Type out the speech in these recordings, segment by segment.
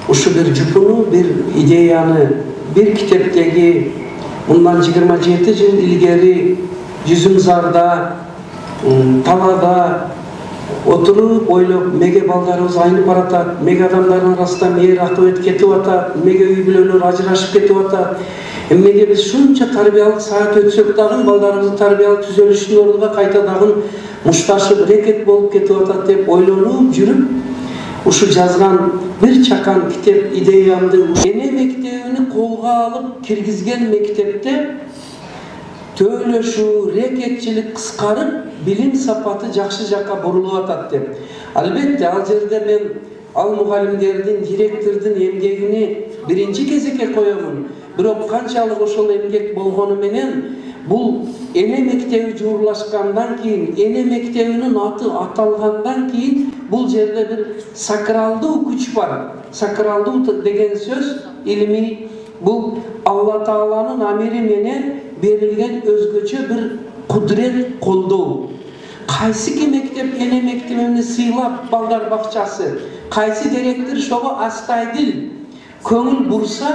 Uşu bir jupunu, bir ideyany, bir kitepteki bundan 27 yıl ilgeri Yüzümzarda, Talada oturup oylop mege baldarыбыз aynı baratat, mege adamların arasında meğer akıbet ketip atat, mege üy bilenler ajırашıp ketip atat. Emmeге biz şunça tarbiyalık saat ötsök dagın baldarыбыздын tarbiyalık түзөлүшүнүн ордуга кайта дагын мушташып рекет болуп кетип атат деп ойлонуп жүрүп, ушу жазган bir çakan kitap ideyamды эне мектебini колго алып киргизген мектепте töölөшүү, рекетчилик кыскарып, билим сапаты жакшы жакка бурулуп атат деп. Албетте ал жерде мен ал мугалимдердин, директордун эмгегини биринчи кезекке коёмун. Бирок канчалык ошол эмгек болгону менен бул эне мектеби жуурлашкандан кийин, эне мектебинин аты аталгандан кийин бул жерде бир сакралдуу күч бар. Сакралдуу деген сөз илимий бул Алла Тааланын амири менен берилген өзгөчө bir кудурет колдоо. Кайсыки мектеп эне мектебини сыйлап балдар бакчасы, кайсы директор шого астайдыл көңүл бурса,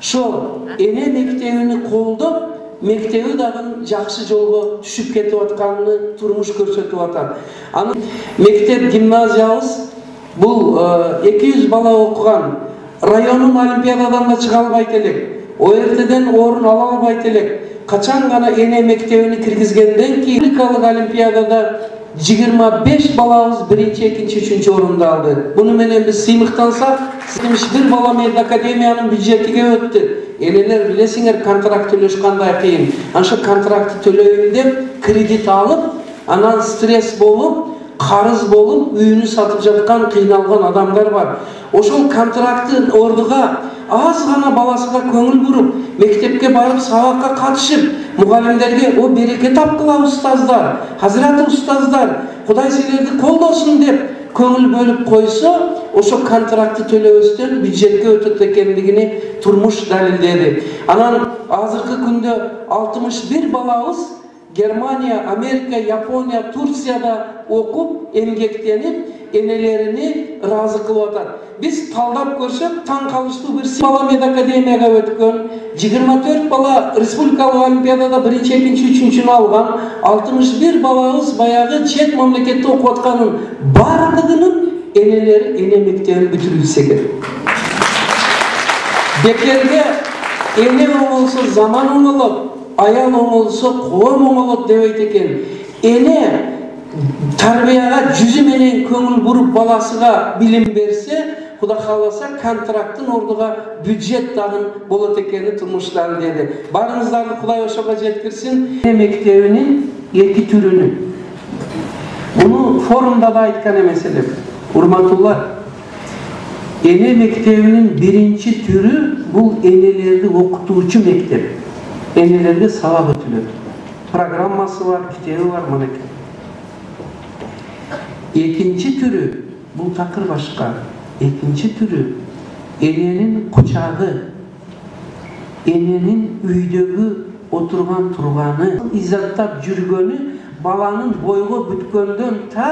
шо эне мектебини колдоп, мектеби дагы жакшы жолго түшүп кетип атканын турмуш көрсөтүп атат. Аны мектеп гимназиябыз бул 200 бала окуган, районун олимпиададан да чыга албайт элек, ОРТден орун ала албайт элек. Kaçan gana эне мектебini киргизгенден кийин республикалык олимпиадада 25 балабыз 1-2-3 орунду алды. Буну менен биз сыймыктансак, 71 бала Мед академиянын бюджетиге өттү. Энелер билесиңер, контракт төлөш кандай кыйын. Анша контрактты төлөйүн деп кредит алып, анан стресс болуп, карыз болуп, үйүнү сатып жаткан, кыйналган адамдар бар. Ошол контракттын ордуга аз гана баласына көңүл буруп, мектепке барып сабакка катышып, мугалимдерге о береке тапкыла устаздар, хазираты устаздар, Кудай силерди колдосун деп көңүл бөлүп койсо, ошо контрактты төлөбөстөн бюджетке өтөт экендигини турмуш далилдеди. Анан азыркы күндө 61 балабыз Германия, Америка, Япония, Турцияда окуп, эмгектенип, энелерини разы кылып атат. Биз талдап көрсөк, таң калыштуу бир бала Мед академияга өткөн, 24 бала республикалык олимпиадада 1-2-3-3-нү алган, 61 балабыз баягы чет мамлекетте окуп атканын бардыгынын энелери эне мектебин бүтүрүлсө керек. Бекерге эне оңолсо заман оңолот, аял оңолсо коом оңолот дебейт экен. Эне тарбияга жүзү менен көңүл буруп баласыга билим берсе, Кудай кааласа контракттын ордуга бюджет дагы болот экени турмуштан деди. Барыңыздарды Кудай ошого жеткирсин. Эне мектебинин эки түрүнү. Буну форумда да айткан эмес элек. Урматтуулар, эне мектебинин биринчи түрү бул энелерди окутуучу мектеп. Энелерге сабак өтүлөт. Программасы бар, китеби бар, мынакей. Экинчи түрү бул такыр башка. Экинчи түрү эненин кучагы, эненин үйдөгү отурган турганы, изаттап жүргөнү, баланын бойго бүткөндөн та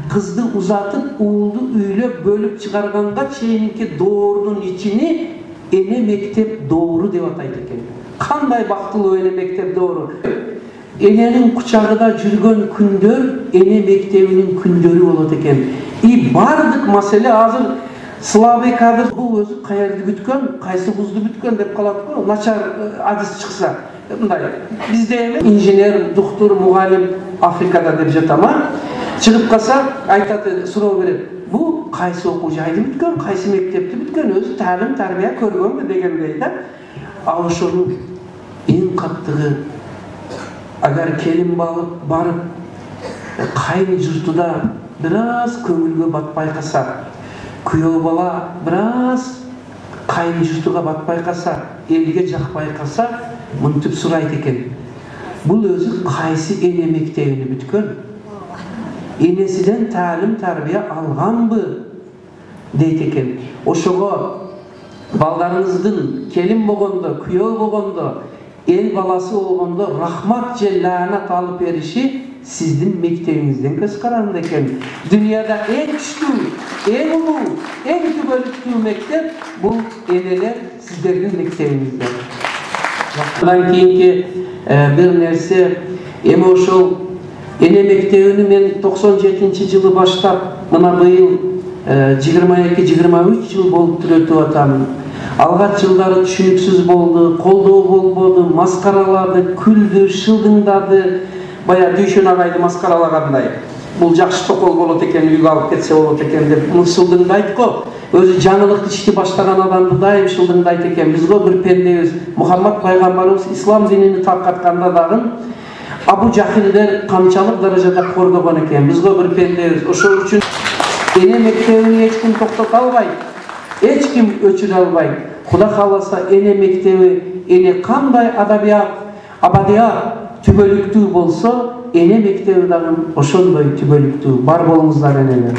кызды узатып, уулду үйлөп бөлүп чыгарганга чейинки доордун ичини эне мектеп доору деп атайт экен. Кандай бактылуу эне мектеп доору. Эненин кучагында жүргөн күндөр эне мектебинин күндөрү болот экен. Бардык маселе азыр слабый кадр бул өзү каерди бүткөн, кайсы кызды бүткөн деп калат го, начар адис чыкса. Мындай, бизде эми инженер, доктор, мугалим Африкада деп жатама. Чыгып калса, айтат, суроо берет. Бул кайсы окуу жайды бүткөн, кайсы мектепти бүткөн, өзү таалим, тарбия көргөнбү дегендей да. Ал ошонун эң каттыгы, агар келин барып кайын журтуда бир аз көңүлгө батпай калса, күйөө бала бир аз кайын журтуга батпай калса, элге жакпай калса, мынтип сурайт экен. Бул өзү кайсы эне мектебини бүткөн? Энесиден таалим, тарбия алганбы? Дейт экен. Ошого балдарыңыздын келин болгондо, күйөө болгондо, эл баласы болгондо рахмат же лаанат алып бериши sizdin mektebinizden göz kararında eken. Dünyada en güçlü, en ulu, en tübölüktü mektep bu eneler sizlerin mektebinizde. Bundan keyinki bir nerse emi oşol ene mektebini men 97 жылы başlap mına bıyıl 22-23 yıl bolup türötüp atamın. Algaç жылдары түшүнүксүз болду, колдоо болбоду, маскаралады, күлдү, шылдыңдады. Бая Дүйшөн агайды маскаралагандай. Бул жакшы токол болот экен, үйгө алып кетсе болот экен деп муну шылдыңдайт го. Өзү жаңылык ишти баштаган адамды дайым шылдыңдайт экен. Биз го бир пендебиз. Мухаммад пайгамбарыбыз ислам динини таркатканда дагы Абу Жахилдер канчалык даражада кордогон экен. Биз го бир пендебиз. Ошол үчүн эне мектебин эч ким токтото албайт. Эч ким өчүрө албайт. Кудай кааласа эне мектеби, эне кандай абадият түбөлүктүү болсо, эне мектеби дагы ошондой түбөлүктүү. Бар болуңуздар энелер.